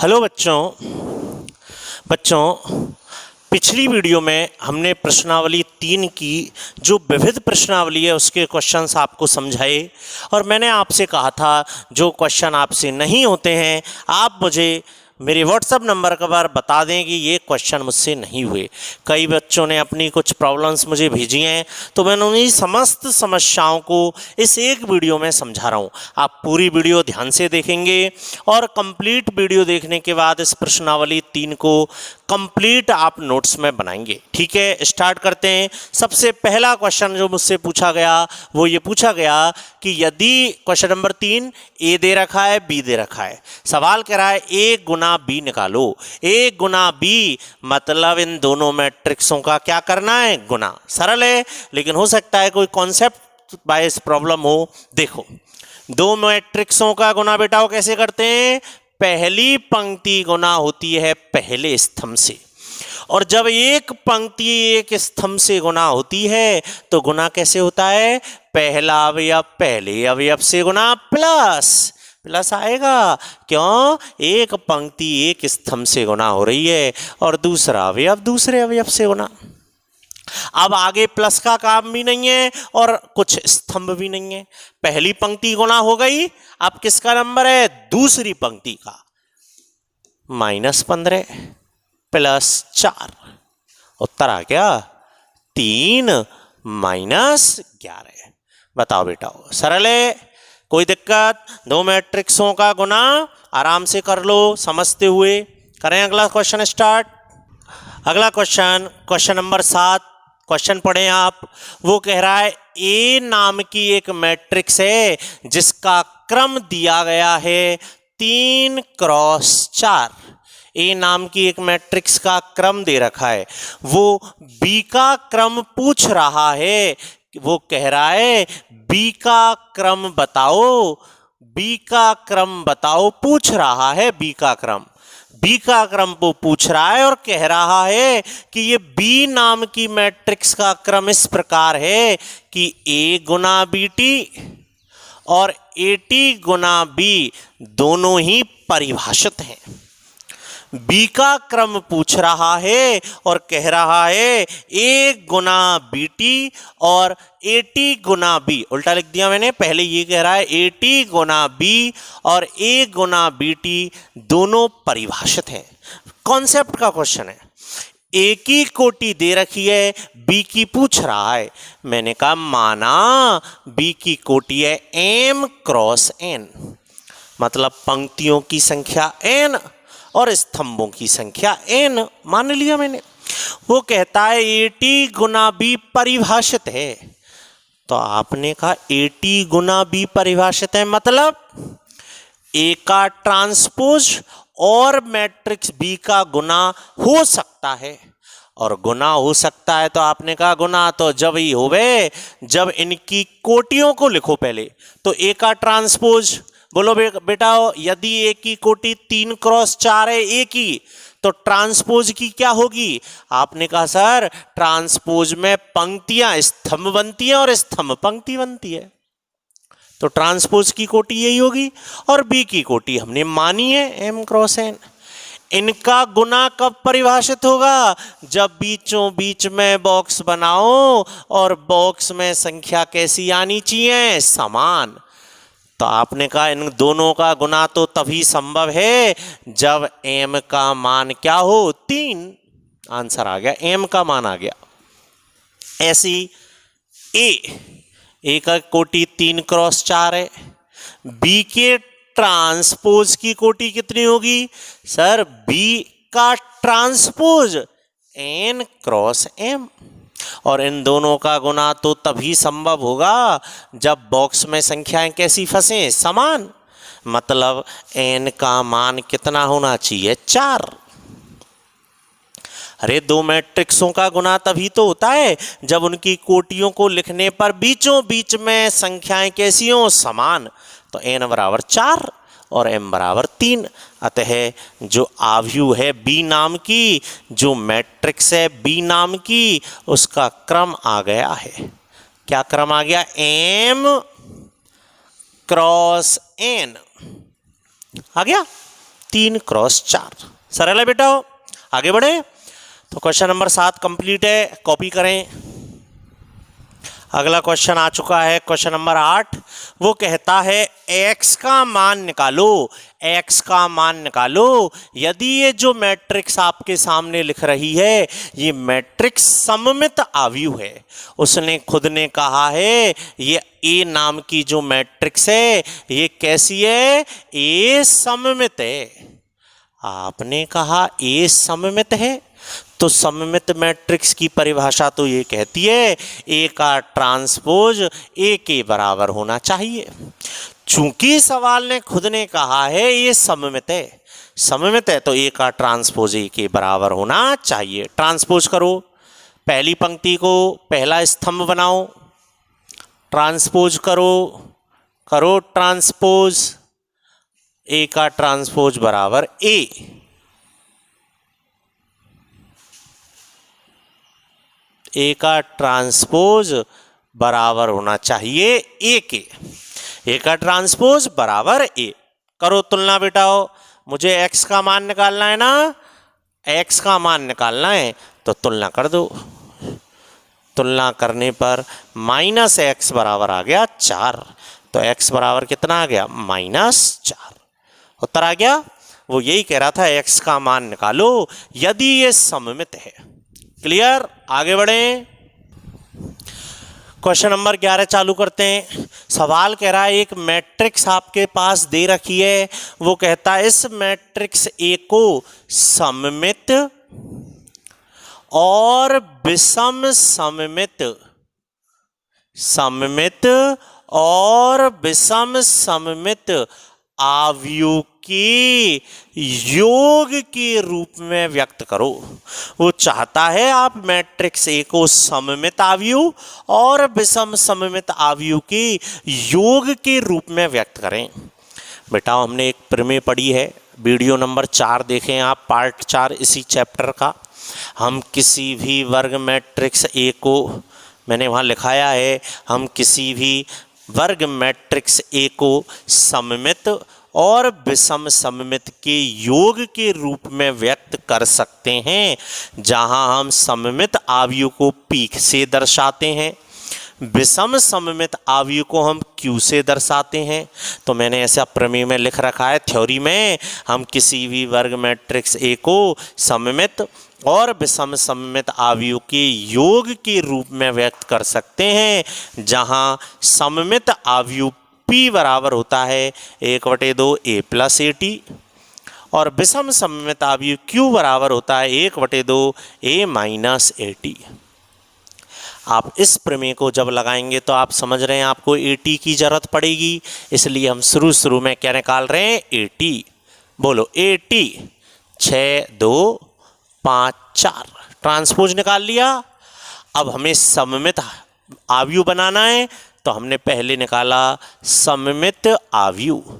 Hello बच्चों बच्चों पिछली वीडियो में हमने प्रश्नावली 3 की जो विविध प्रश्नावली है उसके क्वेश्चंस आपको समझाए और मैंने आपसे कहा था जो क्वेश्चन आपसे नहीं होते हैं आप मुझे मेरे व्हाट्सएप नंबर पर बता दें कि ये क्वेश्चन मुझसे नहीं हुए। कई बच्चों ने अपनी कुछ प्रॉब्लम्स मुझे भेजी हैं तो मैं उन्हीं समस्त समस्याओं को इस एक वीडियो में समझा रहा हूँ। आप पूरी वीडियो ध्यान से देखेंगे और कंप्लीट वीडियो देखने के बाद इस प्रश्नावली 3 को कंप्लीट आप नोट्स में बनाएंगे। ठीक है, स्टार्ट करते हैं। सबसे पहला क्वेश्चन जो मुझसे पूछा गया वो ये पूछा गया कि यदि क्वेश्चन नंबर 3 ए दे रखा है बी दे रखा है, सवाल कह रहा है ए गुना बी निकालो। ए गुना बी मतलब इन दोनों मैट्रिक्सों का क्या करना है, गुना। सरल है लेकिन हो सकता है कोई कॉन्सेप्ट बायस प्रॉब्लम हो। देखो, दो मैट्रिक्सों का गुना बेटा कैसे करते हैं, पहली पंक्ति गुना होती है पहले स्तंभ से, और जब एक पंक्ति एक स्तंभ से गुना होती है तो गुना कैसे होता है, पहला अवयव पहले अवयव से गुना प्लस आएगा। क्यों, एक पंक्ति एक स्तंभ से गुना हो रही है और दूसरा अवयव दूसरे अवयव से गुना। अब आगे प्लस का काम भी नहीं है और कुछ स्तंभ भी नहीं है, पहली पंक्ति गुना हो गई। अब किसका नंबर है, दूसरी पंक्ति का। -15 + 4, उत्तर आ गया 3 - 11। बताओ बेटा, सरल है, कोई दिक्कत। दो मैट्रिक्सों का गुना आराम से कर लो समझते हुए। करें अगला क्वेश्चन स्टार्ट। अगला क्वेश्चन नंबर 7 क्वेश्चन पढ़ें आप। वो कह रहा है ए नाम की एक मैट्रिक्स है जिसका क्रम दिया गया है 3 × 4। ए नाम की एक मैट्रिक्स का क्रम दे रखा है, वो बी का क्रम पूछ रहा है। वो कह रहा है बी का क्रम बताओ, बी का क्रम बताओ, पूछ रहा है बी का क्रम वो पूछ रहा है और कह रहा है कि ये बी नाम की मैट्रिक्स का क्रम इस प्रकार है कि ए गुना बी टी और ए टी गुना बी दोनों ही परिभाषित हैं। बी का क्रम पूछ रहा है और कह रहा है ए गुना बी टी और ए टी गुना बी, उल्टा लिख दिया मैंने, पहले ये कह रहा है ए टी गुना बी और ए गुना बी टी दोनों परिभाषित हैं। कॉन्सेप्ट का क्वेश्चन है, ए की कोटि दे रखी है, बी की पूछ रहा है। मैंने कहा माना बी की कोटि है m × n, मतलब पंक्तियों की संख्या n और स्तंभों की संख्या n मान लिया मैंने। वो कहता है ए टी गुना बी परिभाषित है, तो आपने कहा ए टी गुना बी परिभाषित है मतलब ए का ट्रांसपोज और मैट्रिक्स बी का गुना हो सकता है, और गुना हो सकता है तो आपने कहा गुना तो जब ही होवे जब इनकी कोटियों को लिखो पहले। तो ए का ट्रांसपोज बोलो बेटा, यदि ए की कोटि 3 × 4 है ए की, तो ट्रांसपोज की क्या होगी। आपने कहा सर ट्रांसपोज में पंक्तियां स्तंभ बनती हैं और स्तंभ पंक्ति बनती है, तो ट्रांसपोज की कोटि यही होगी। और बी की कोटि हमने मानी है m × n। इनका गुना कब परिभाषित होगा, जब बीचों बीच में बॉक्स बनाओ और बॉक्स में संख्या कैसी आनी चाहिए, समान। तो आपने कहा इन दोनों का गुना तो तभी संभव है जब m का मान क्या हो, 3। आंसर आ गया, m का मान आ गया। ऐसी ए का कोटि 3 × 4 है, बी के ट्रांसपोज की कोटि कितनी होगी, सर बी का ट्रांसपोज n × m, और इन दोनों का गुना तो तभी संभव होगा जब बॉक्स में संख्याएं कैसी फंसे, समान। मतलब n का मान कितना होना चाहिए, 4। अरे दो मैट्रिक्सों का गुना तभी तो होता है जब उनकी कोटियों को लिखने पर बीचों बीच में संख्याएं कैसी हो, समान। तो n = 4 और m = 3। अतः जो आव्यूह है बी नाम की, जो मैट्रिक्स है बी नाम की, उसका क्रम आ गया है। क्या क्रम आ गया, m × n आ गया। 3 क्रॉस 4। सरल है बेटा। आगे बढ़े तो क्वेश्चन नंबर 7 कंप्लीट है, कॉपी करें। अगला क्वेश्चन आ चुका है क्वेश्चन नंबर 8। वो कहता है x का मान निकालो, x का मान निकालो यदि ये जो मैट्रिक्स आपके सामने लिख रही है ये मैट्रिक्स सममित आव्यूह है। उसने खुद ने कहा है ये ए नाम की जो मैट्रिक्स है ये कैसी है, ए सममित है। आपने कहा ए सममित है तो सममित मैट्रिक्स की परिभाषा तो ये कहती है ए का ट्रांसपोज ए के बराबर होना चाहिए। चूंकि सवाल ने खुद ने कहा है ये सममित है, सममित है तो ए का ट्रांसपोज ए के बराबर होना चाहिए। ट्रांसपोज करो, पहली पंक्ति को पहला स्तंभ बनाओ, ट्रांसपोज करो, करो ट्रांसपोज, ए का ट्रांसपोज बराबर ए। ए का ट्रांसपोज बराबर होना चाहिए ए के, ए का ट्रांसपोज बराबर ए। करो तुलना बेटाओ, मुझे x का मान निकालना है ना, x का मान निकालना है तो तुलना कर दो। तुलना करने पर माइनस एक्स बराबर आ गया 4, तो x बराबर कितना आ गया, -4। उत्तर आ गया। वो यही कह रहा था x का मान निकालो यदि ये सममित है। क्लियर, आगे बढ़ें। क्वेश्चन नंबर 11 चालू करते हैं। सवाल कह रहा है एक मैट्रिक्स आपके पास दे रखी है, वो कहता है इस मैट्रिक्स ए को सममित और विषम सममित, सममित और विषम सममित आव्यूह के योग के रूप में व्यक्त करो। वो चाहता है आप मैट्रिक्स ए को सममित आव्यूह और विषम सममित आव्यूह के योग के रूप में व्यक्त करें। बेटा हमने एक प्रमेय पढ़ी है, वीडियो नंबर 4 देखें आप, पार्ट 4 इसी चैप्टर का। हम किसी भी वर्ग मैट्रिक्स ए को, मैंने वहाँ लिखाया है, हम किसी भी वर्ग मैट्रिक्स ए को सममित और विषम सममित के योग के रूप में व्यक्त कर सकते हैं, जहां हम सममित आव्यूह को P से दर्शाते हैं, विषम सममित आव्यूह को हम Q से दर्शाते हैं। तो मैंने ऐसा प्रमेय में लिख रखा है, थ्योरी में, हम किसी भी वर्ग मैट्रिक्स ए को सममित और विषम सममित आव्यूह के योग के रूप में व्यक्त कर सकते हैं, जहां सममित आव्यूह P बराबर होता है 1/2 a प्लस AT और विषम सममित आव्यूह Q बराबर होता है 1/2 a माइनस AT। आप इस प्रमेय को जब लगाएंगे तो आप समझ रहे हैं आपको AT की जरूरत पड़ेगी, इसलिए हम शुरू में क्या निकाल रहे हैं, AT। बोलो AT 6 2 5 4, ट्रांसपोज निकाल लिया। अब हमें सममित आव्यूह बनाना है तो हमने पहले निकाला सममित आव्यूह।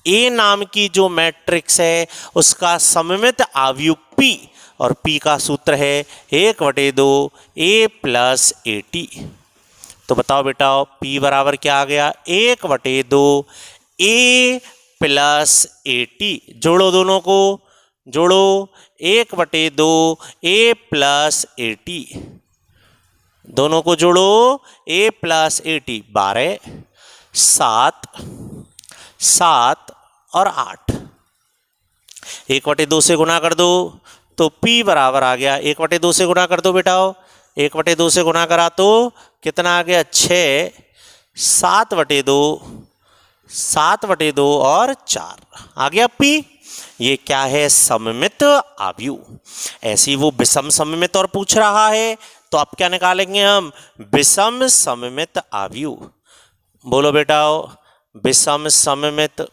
ए नाम की जो मैट्रिक्स है उसका सममित आव्यूह P, और P का सूत्र है 1/2 a प्लस AT। तो बताओ बेटा P बराबर क्या आ गया, 1/2 a प्लस AT। जोड़ो दोनों को, जोड़ो 1/2 a प्लस AT, दोनों को जोड़ो, a प्लस AT 12, 7 7 और 8, 1/2 से गुना कर दो तो P बराबर आ गया, 1/2 से गुना कर दो बेटाओ, 1/2 से गुना करा तो कितना आ गया, 6, 7/2, 7/2 और 4 आ गया P। ये क्या है, सममित आव्यूह। ऐसी वो विषम सममित और पूछ रहा है तो आप क्या निकालेंगे, हम विषम सममित आव्यूह। बोलो बेटाओ विषम सममित।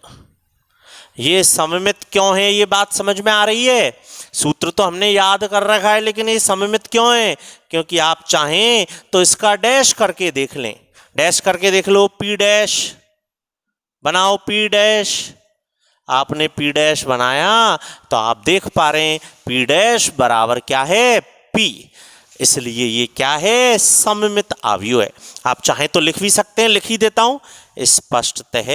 ये सममित क्यों है, ये बात समझ में आ रही है। सूत्र तो हमने याद कर रखा है, लेकिन ये सममित क्यों है, क्योंकि आप चाहें तो इसका डैश करके देख लें, डैश करके देख लो, P डैश बनाओ, P डैश। आपने P डैश बनाया तो आप देख पा रहे हैं P डैश बराबर क्या है, P। इसलिए ये क्या है, सममित आव्यूह है। आप चाहें तो लिख भी सकते हैं, लिख ही देता हूं, स्पष्टतः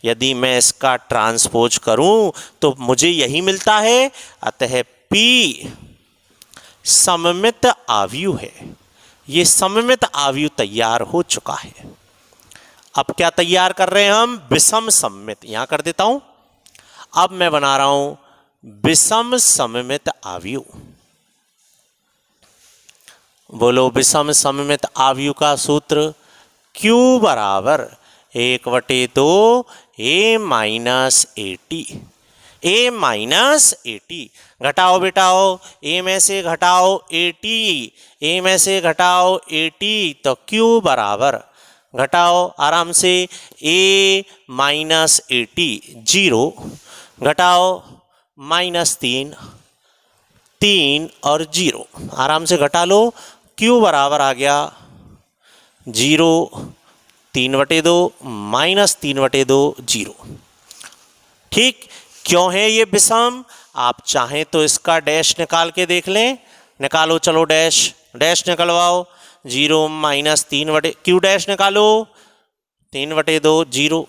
यदि मैं इसका ट्रांसपोज करूं तो मुझे यही मिलता है, अतः P सममित आव्यूह है। ये सममित आव्यूह तैयार हो चुका है। अब क्या तैयार कर रहे हैं हम? विषम सममित। यहां कर देता हूं। अब मैं बना रहा हूं विषम सममित आव्यूह। बोलो विषम सममित आव्यूह का सूत्र Q बराबर 1/2 A minus AT। A minus AT घटाओ बेटाओ, A में से घटाओ AT, A में से घटाओ AT, तो Q बराबर घटाओ आराम से A माइनस AT 0, घटाओ -3, 3 और 0 आराम से घटा लो। Q बराबर आ गया 0, 3/2 -3/2 0। ठीक, क्यों है ये विषम? आप चाहें तो इसका डैश निकाल के देख लें। निकालो, चलो डैश, डैश निकलवाओ। 0 -3 Q डैश निकालो, 3/2 0।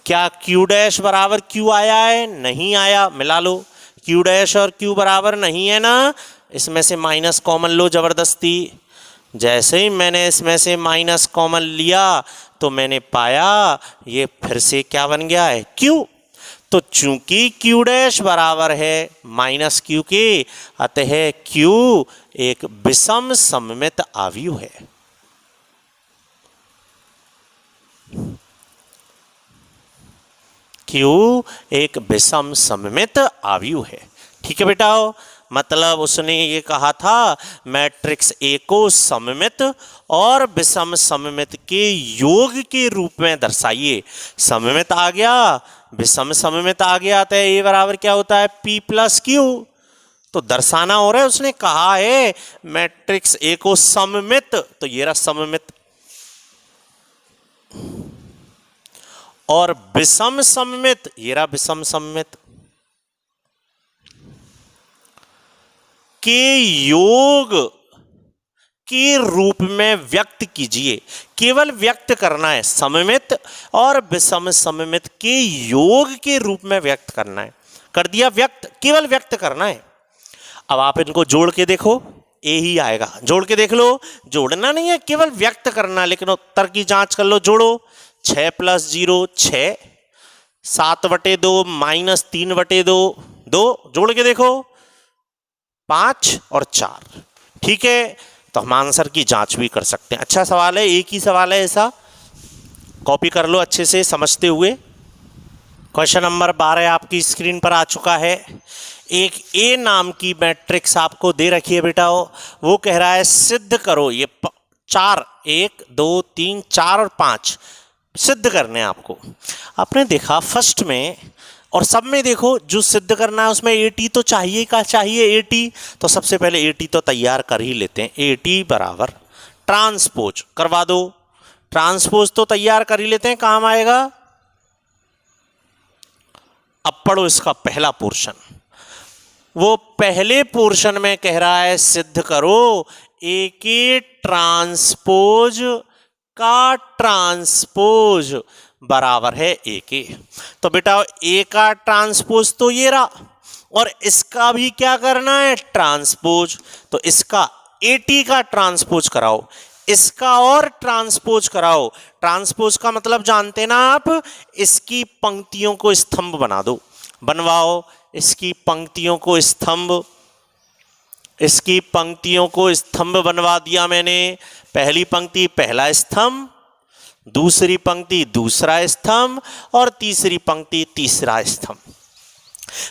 क्या Q डैश बराबर Q आया है? नहीं आया। मिला लो, Q डैश और Q बराबर नहीं है ना, इसमें से माइनस कॉमन लो जबरदस्ती। जैसे ही मैंने इसमें से माइनस कॉमन लिया तो मैंने पाया ये फिर से क्या बन गया है? Q। तो चूंकि Q डैश बराबर है -Q के, अतः Q एक विषम सममित आव्यूह है। Q एक विषम सममित आव्यूह है। ठीक है बेटाओ, मतलब उसने ये कहा था मैट्रिक्स A को सममित और विषम सममित के योग के रूप में दर्शाइए। सममित आ गया, विषम सममित आ गया, तो A बराबर क्या होता है? P + Q। तो दर्शाना हो रहा है, उसने कहा है मैट्रिक्स A को सममित, तो ये रहा सममित, और विषम सममित, ये रहा विषम सममित के योग के रूप में व्यक्त कीजिए। केवल व्यक्त करना है, सममित और विषम सममित के योग के रूप में व्यक्त करना है। कर दिया व्यक्त, केवल व्यक्त करना है। अब आप इनको जोड़ के देखो, ए ही आएगा। जोड़ के देख लो, जोड़ना नहीं है, केवल व्यक्त करना। लेकिन उत्तर की जांच कर लो, जोड़ो। 6 + 0 6, 7/2 -3/2 2, जोड़ के देखो 5 और 4। ठीक है, तो हम आंसर की जांच भी कर सकते हैं। अच्छा सवाल है, एक ही सवाल है ऐसा, कॉपी कर लो अच्छे से समझते हुए। क्वेश्चन नंबर 12 आपकी स्क्रीन पर आ चुका है। एक ए नाम की मैट्रिक्स आपको दे रखी है बेटाओ, वो कह रहा है सिद्ध करो। ये 4, 1 2 3 4 और 5 सिद्ध करने हैं आपको। आपने देखा फर्स्ट में और सब में देखो, जो सिद्ध करना है उसमें AT तो चाहिए का चाहिए AT। तो सबसे पहले AT तो तैयार कर ही लेते हैं। AT बराबर ट्रांसपोज करवा दो। ट्रांसपोज तो तैयार कर ही लेते हैं, काम आएगा। अब पढ़ो इसका पहला पोर्शन। वो पहले पोर्शन में कह रहा है सिद्ध करो A के ट्रांसपोज का ट्रांसपोज बराबर है A के। तो बेटा A का ट्रांसपोज तो ये रहा, और इसका भी क्या करना है? ट्रांसपोज। तो इसका AT का ट्रांसपोज कराओ, इसका और ट्रांसपोज कराओ। ट्रांसपोज का मतलब जानते ना आप, इसकी पंक्तियों को स्तंभ बना दो। बनवाओ इसकी पंक्तियों को स्तंभ, इसकी पंक्तियों को स्तंभ बनवा दिया मैंने। पहली पंक्ति पहला स्तंभ, दूसरी पंक्ति दूसरा स्तंभ, और तीसरी पंक्ति तीसरा स्तंभ।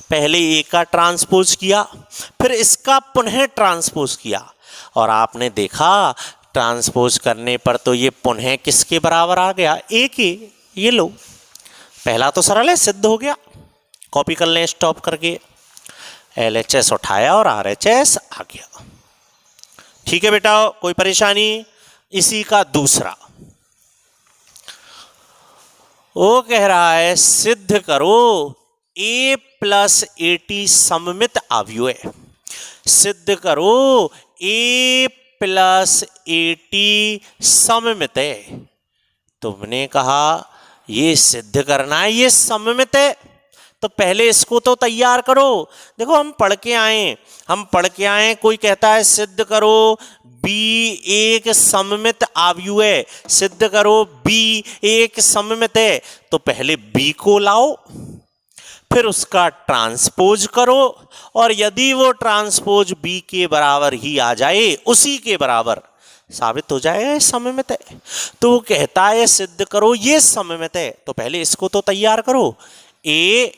पहले A का ट्रांसपोज किया, फिर इसका पुनः ट्रांसपोज किया, और आपने देखा ट्रांसपोज करने पर तो ये पुनः किसके बराबर आ गया? A के। ये लो, पहला तो सरल है, सिद्ध हो गया। कॉपी कर लें स्टॉप करके। LHS उठाया और RHS आ गया। ठीक है बेटा, कोई परेशानी? इसी का दूसरा, वो कह रहा है सिद्ध करो A + AT सममित आव्यूह है। सिद्ध करो A + AT सममित है। तुमने कहा ये सिद्ध करना है ये सममित है, तो पहले इसको तो तैयार करो। देखो हम पढ़ के आए, कोई कहता है सिद्ध करो B एक सममित आव्यूह है, सिद्ध करो B एक सममित है, तो पहले B को लाओ, फिर उसका ट्रांसपोज करो, और यदि वो ट्रांसपोज B के बराबर ही आ जाए, उसी के बराबर, साबित हो जाएगा ये सममित है। तो वो कहता है सिद्ध करो ये सममित है, तो पहले इसको तो तैयार करो। A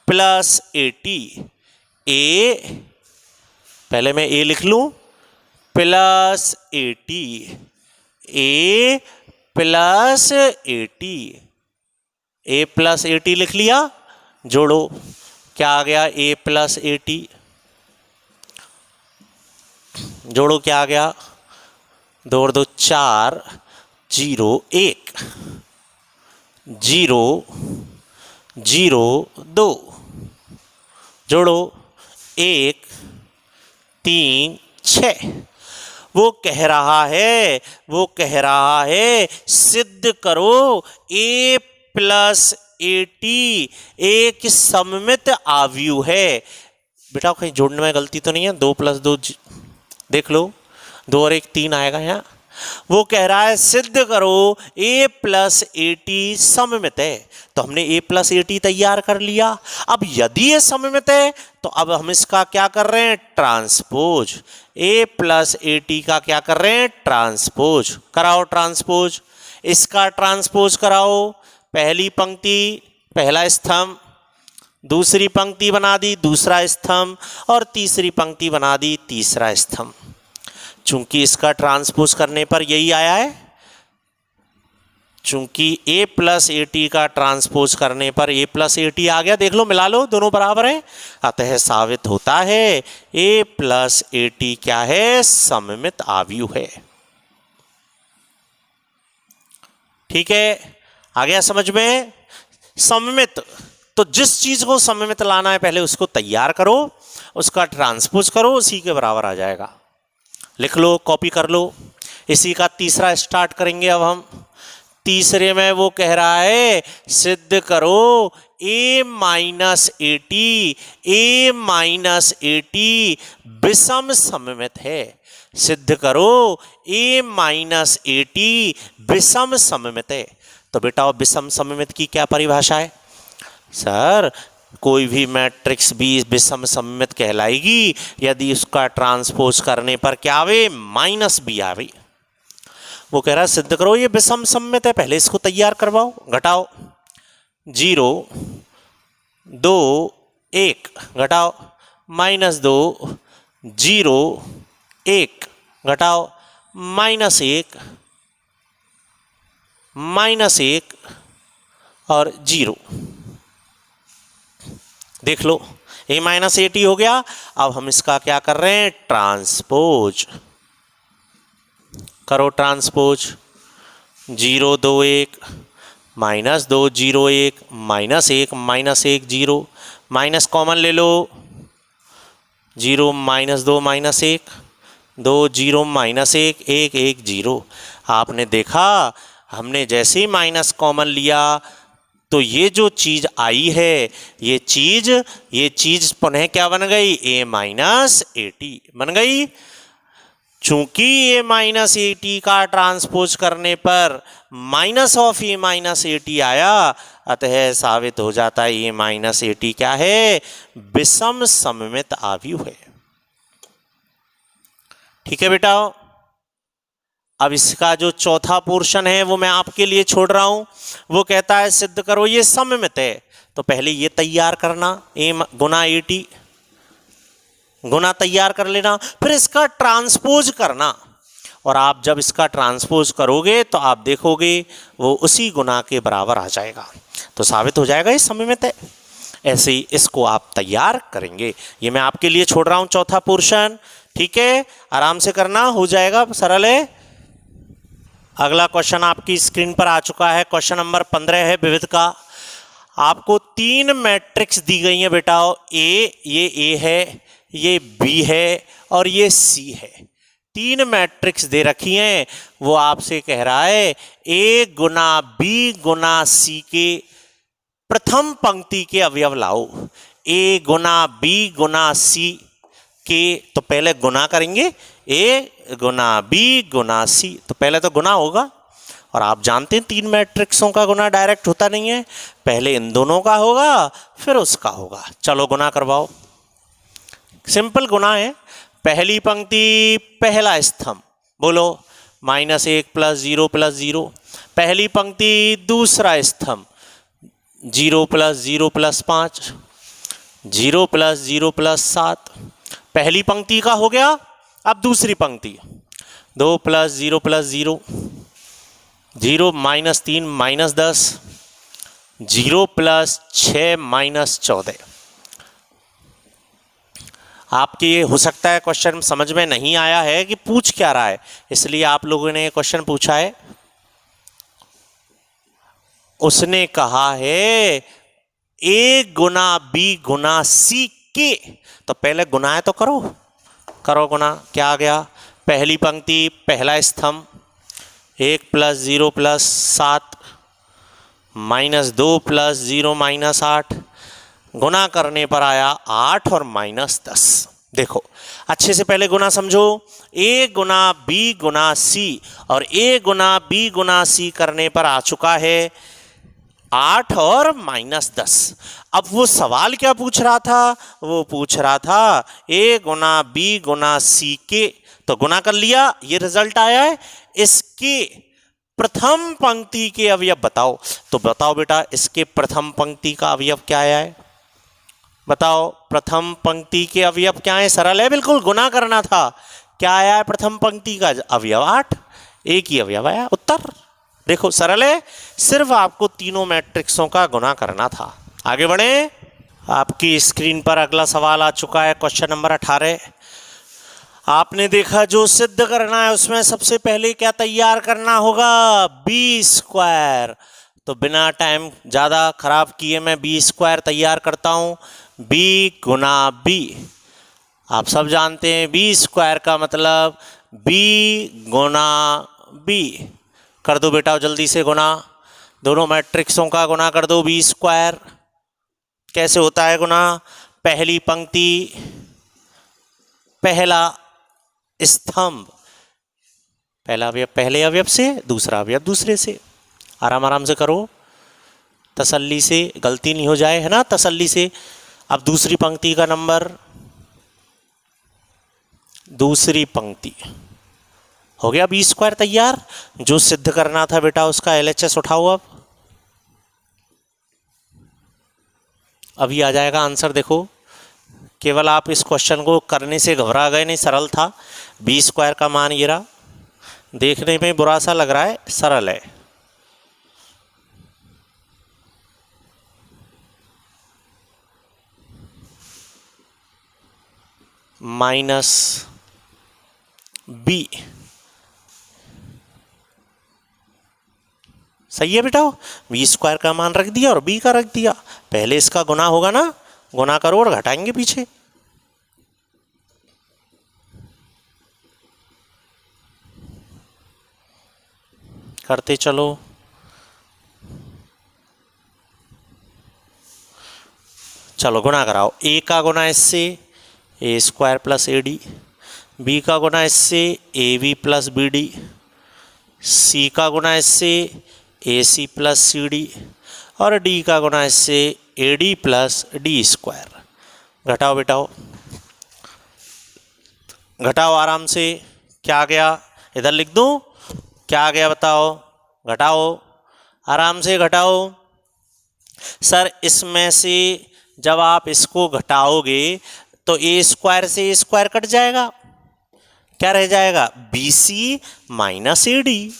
प्लस AT, A पहले मैं A लिख लूं, plus AT, A plus AT, A plus AT लिख लिया, जोड़ो क्या आ गया, A प्लस AT, जोड़ो क्या आ गया, 2 और 2 4, 0 1, 0 0 2, जोड़ो 1 3 6। वो कह रहा है सिद्ध करो A प्लस AT एक सममित आव्यूह है। बेटा कहीं जोड़ने में गलती तो नहीं है, 2 प्लस 2 देख लो, 2 और 1 3 आएगा यहाँ। वो कह रहा है सिद्ध करो A प्लस AT सममित है, तो हमने A प्लस AT तैयार कर लिया। अब यदि ये सममित है तो अब हम इसका क्या कर रहे हैं, ट्रांसपोज। A प्लस AT का क्या कर रहे हैं, ट्रांसपोज कराओ, ट्रांसपोज, इसका ट्रांसपोज कराओ। पहली पंक्ति पहला स्तंभ, दूसरी पंक्ति बना दी दूसरा स्तंभ, और तीसरी पंक्ति बना दी तीसरा स्तंभ। चूंकि इसका ट्रांसपोज करने पर यही आया है, चूंकि A प्लस AT का ट्रांसपोज करने पर A प्लस AT आ गया, देख लो मिला लो, दोनों बराबर है, अतः साबित होता है A प्लस AT क्या है, सममित आव्यूह है। ठीक है, आ गया समझ में। सममित, तो जिस चीज को सममित लाना है पहले उसको तैयार करो, उसका ट्रांसपोज करो, उसी के बराबर आ जाएगा। लिख लो, कॉपी कर लो। इसी का तीसरा स्टार्ट करेंगे अब हम। तीसरे में वो कह रहा है सिद्ध करो A माइनस AT विषम सममित है। सिद्ध करो A माइनस AT विषम सममित है। तो बेटा विषम सममित की क्या परिभाषा है? सर कोई भी मैट्रिक्स B विषम सममित कहलाएगी यदि उसका ट्रांसपोज करने पर क्या आवे, माइनस B आवे। वो कह रहा है सिद्ध करो ये विषम सममित है, पहले इसको तैयार करवाओ, घटाओ 0 2 1 घटाओ -2 0 1 घटाओ -1 -1 और 0। देख लो A माइनस AT हो गया। अब हम इसका क्या कर रहे हैं, ट्रांसपोज करो, ट्रांसपोज 0 2 1 -2 0 1 -1 0 माइनस कॉमन ले लो, 0 -2 -1 2 0 -1 1 1 0। आपने देखा हमने जैसे ही माइनस कॉमन लिया तो ये जो चीज आई है ये चीज पुनः क्या बन गई, A माइनस AT बन गई। चूंकि A माइनस AT का ट्रांसपोज करने पर minus of A minus AT आया, अतः साबित हो जाता है A माइनस AT क्या है, विषम सममित आव्यूह है। ठीक है बेटा, अब इसका जो चौथा पोर्शन है वो मैं आपके लिए छोड़ रहा हूं। वो कहता है सिद्ध करो ये सममित है, तो पहले ये तैयार करना, A गुना AT गुना तैयार कर लेना, फिर इसका ट्रांसपोज करना, और आप जब इसका ट्रांसपोज करोगे तो आप देखोगे वो उसी गुना के बराबर आ जाएगा, तो साबित हो जाएगा ये सममित है। ऐसे ही इसको आप तैयार करेंगे। ये मैं आपके लिए छोड़ रहा हूं चौथा पोर्शन। ठीक है, आराम से करना, हो जाएगा, सरल है। अगला क्वेश्चन आपकी स्क्रीन पर आ चुका है, क्वेश्चन नंबर 15 है विविध का। आपको 3 मैट्रिक्स दी गई है बेटा, ये A है, ये B है और ये C है। तीन मैट्रिक्स दे रखी हैं, वो आपसे कह रहा है ए गुना बी गुना सी के प्रथम पंक्ति के अवयव लाओ। ए गुना बी गुना सी के, तो पहले गुना करेंगे, ए गुना बी गुना सी, तो पहले तो गुना होगा। और आप जानते हैं तीन मैट्रिक्सों का गुना डायरेक्ट होता नहीं है, पहले इन दोनों का होगा फिर उसका होगा। चलो गुना करवाओ, सिंपल गुना है। पहली पंक्ति पहला स्तंभ, बोलो -1 + 0 + 0। पहली पंक्ति दूसरा स्तंभ 0 + 0 + 5, 0 + 0 + 7। पहली पंक्ति का हो गया। अब दूसरी पंक्ति 2 + 0 + 0, 0 - 3 - 10, 0 + 6 - 14। आपके ये हो सकता है क्वेश्चन समझ में नहीं आया है कि पूछ क्या रहा है, इसलिए आप लोगों ने क्वेश्चन पूछा है। उसने कहा है ए गुना बी गुना सी के, तो पहले गुना है तो करो, करो गुना। क्या आ गया? पहली पंक्ति पहला स्तंभ 1 + 0 + 7 -2 + 0 - 8, गुना करने पर आया 8 और -10। देखो अच्छे से पहले गुना समझो, ए गुना बी गुना सी, और ए गुना बी गुना सी करने पर आ चुका है 8 और -10। अब वो सवाल क्या पूछ रहा था? वो पूछ रहा था ए गुना बी गुना सी के, तो गुना कर लिया, ये रिजल्ट आया है। इसके प्रथम पंक्ति के अवयव बताओ। तो बताओ बेटा, इसके प्रथम पंक्ति का अवयव क्या आया है? बताओ प्रथम पंक्ति के अवयव क्या है? सरल है बिल्कुल, गुना करना था। क्या आया है प्रथम पंक्ति का अवयव? 8, एक ही अवयव आया, उत्तर। देखो सरल है, सिर्फ आपको तीनों मैट्रिक्सों का गुना करना था। आगे बढ़े, आपकी स्क्रीन पर अगला सवाल आ चुका है, क्वेश्चन नंबर 18। आपने देखा जो सिद्ध करना है उसमें सबसे पहले क्या तैयार करना होगा? b²। तो बिना टाइम ज़्यादा खराब किए मैं b² तैयार करता हूँ। b गुना b, आप सब जानते हैं b² का मतलब b गुना b। कर दो बेटा जल्दी से गुना, दोनों मैट्रिक्सों का गुना कर दो b²। कैसे होता है गुना? पहली पंक्ति पहला स्तंभ, पहला अवयव पहले अवयव से, दूसरा अवयव दूसरे से। आराम आराम से करो, तसल्ली से, गलती नहीं हो जाए, है ना, तसल्ली से। अब दूसरी पंक्ति का नंबर, दूसरी पंक्ति हो गया b² तैयार। जो सिद्ध करना था बेटा उसका LHS उठाओ। अब अभी आ जाएगा आंसर। देखो केवल आप इस क्वेश्चन को करने से घबरा गए, नहीं सरल था। b² का मान ये रहा, देखने में बुरा सा लग रहा है, सरल है। -b, सही है बेटा। b² का मान रख दिया और b का रख दिया। पहले इसका गुना होगा ना, गुना करो और घटाएंगे पीछे। करते चलो। चलो गुना कराओ। a का गुना इससे a² + AD, b का गुना इससे AB + BD, c का गुना इससे AC + CD, और d का गुना इससे AD + D²। घटाओ बेटाओ, घटाओ आराम से। क्या आ गया? इधर लिख दूं? क्या आ गया बताओ? घटाओ, आराम से घटाओ। सर इसमें से जब आप इसको घटाओगे तो a² से a² कट जाएगा, क्या रह जाएगा? BC - AD।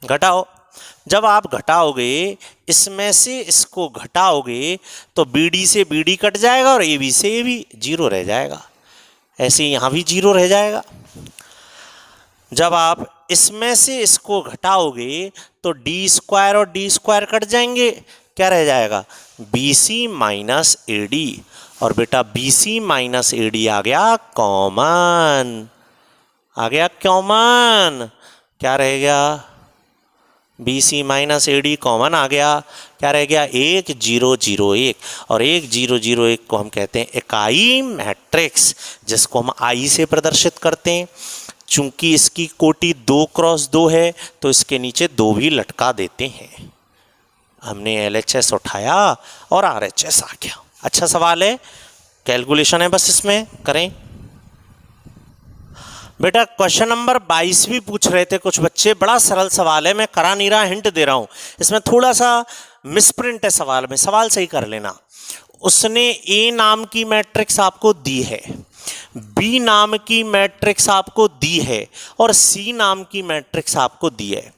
घटाओ, जब आप घटाओगे, इसमें से इसको घटाओगे तो BD से BD कट जाएगा और AB से AB, 0 रह जाएगा। ऐसे यहाँ भी 0 रह जाएगा। जब आप इसमें से इसको घटाओगे तो d² और d² कट जाएंगे, क्या रह जाएगा, BC माइनस AD। और बेटा BC माइनस AD आ गया कॉमन, आ गया कॉमन, क्या रह गया, BC माइनस AD कॉमन आ गया, क्या रह गया 1001। और 1001 को हम कहते हैं इकाई मैट्रिक्स, जिसको हम I से प्रदर्शित करते हैं। चूंकि इसकी कोटि 2 क्रॉस 2 है तो इसके नीचे 2 भी लटका देते हैं। हमने LHS उठाया और RHS आ गया। अच्छा सवाल है, कैलकुलेशन है बस इसमें करें। बेटा क्वेश्चन नंबर 22 भी पूछ रहे थे कुछ बच्चे, बड़ा सरल सवाल है, मैं करा नहीं रहा, हिंट दे रहा हूं। इसमें थोड़ा सा मिसप्रिंट है सवाल में, सवाल सही कर लेना। उसने A नाम की मैट्रिक्स आपको दी है, B नाम की मैट्रिक्स आपको दी है और C नाम की मैट्रिक्स आपको दी है।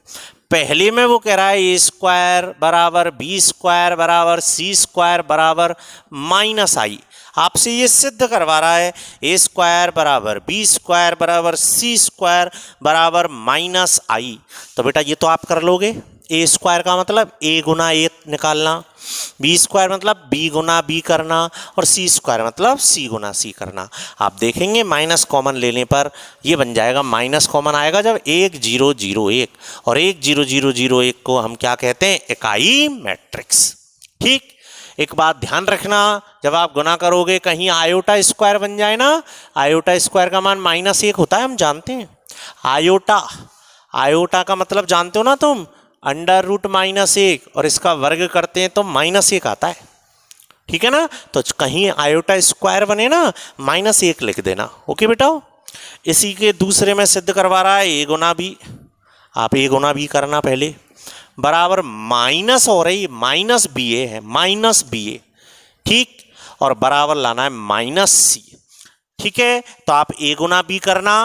पहले में वो कह रहा है A² बराबर B² बराबर C² बराबर -I। आपसे ये सिद्ध करवा रहा है A² बराबर B² बराबर C² बराबर -I। तो बेटा ये तो आप कर लोगे। A² का मतलब A गुना A निकालना, B² मतलब B गुना B करना और C² मतलब C गुना C करना। आप देखेंगे माइनस कॉमन लेने पर ये बन जाएगा, माइनस कॉमन आएगा जब 1001, और 1001 को हम क्या कहते हैं, इकाई मैट्रिक्स। ठीक, एक बात ध्यान रखना, जब आप गुना करोगे कहीं आयोटा स्क्वायर बन जाए ना, आयोटा स्क्वायर का मान -1 होता है, हम जानते हैं। आयोटा का मतलब जानते हो ना तुम, √-1, और इसका वर्ग करते हैं तो -1 आता है, ठीक है ना। तो कहीं आयोटा स्क्वायर बने ना, -1 लिख देना। ओके बेटा, इसी के दूसरे में सिद्ध करवा रहा है A गुना B। आप A गुना B करना पहले, बराबर माइनस हो रही -BA है, -BA, ठीक, और बराबर लाना है -C। ठीक है, तो आप A गुना B करना,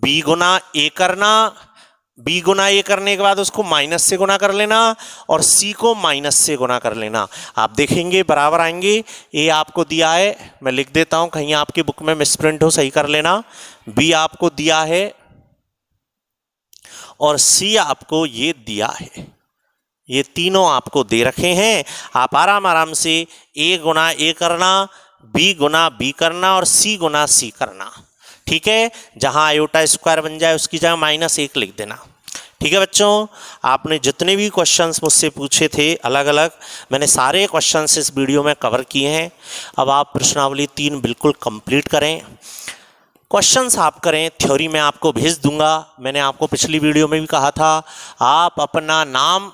B गुना A करना, B गुना A करने के बाद उसको माइनस से गुना कर लेना और C को माइनस से गुना कर लेना। आप देखेंगे बराबर आएंगे। A आपको दिया है, मैं लिख देता हूं, कहीं आपकी बुक में मिसप्रिंट हो, सही कर लेना। B आपको दिया है और C आपको ये दिया है, ये तीनों आपको दे रखे हैं। आप आराम से A गुना A करना, B गुना B करना और C गुना C करना। ठीक है, जहां आयोटा स्क्वायर बन जाए उसकी जगह -1 लिख देना। ठीक है बच्चों, आपने जितने भी क्वेश्चंस मुझसे पूछे थे अलग अलग, मैंने सारे क्वेश्चंस इस वीडियो में कवर किए हैं। अब आप प्रश्नावली 3 बिल्कुल कंप्लीट करें, क्वेश्चंस आप करें, थ्योरी में आपको भेज दूंगा। मैंने आपको पिछली वीडियो में भी कहा था, आप अपना नाम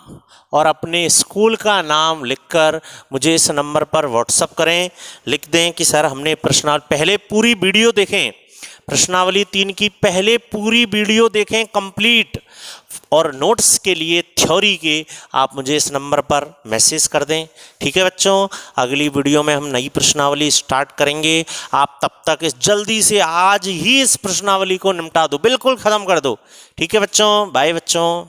और अपने स्कूल का नाम लिखकर मुझे इस नंबर पर व्हाट्सअप करें। लिख दें कि सर हमने प्रश्नावली, पहले पूरी वीडियो देखें, प्रश्नावली 3 की पहले पूरी वीडियो देखें कंप्लीट, और नोट्स के लिए थ्योरी के आप मुझे इस नंबर पर मैसेज कर दें। ठीक है बच्चों, अगली वीडियो में हम नई प्रश्नावली स्टार्ट करेंगे। आप तब तक इस जल्दी से आज ही इस प्रश्नावली को निपटा दो, बिल्कुल ख़त्म कर दो। ठीक है बच्चों, बाय बच्चों।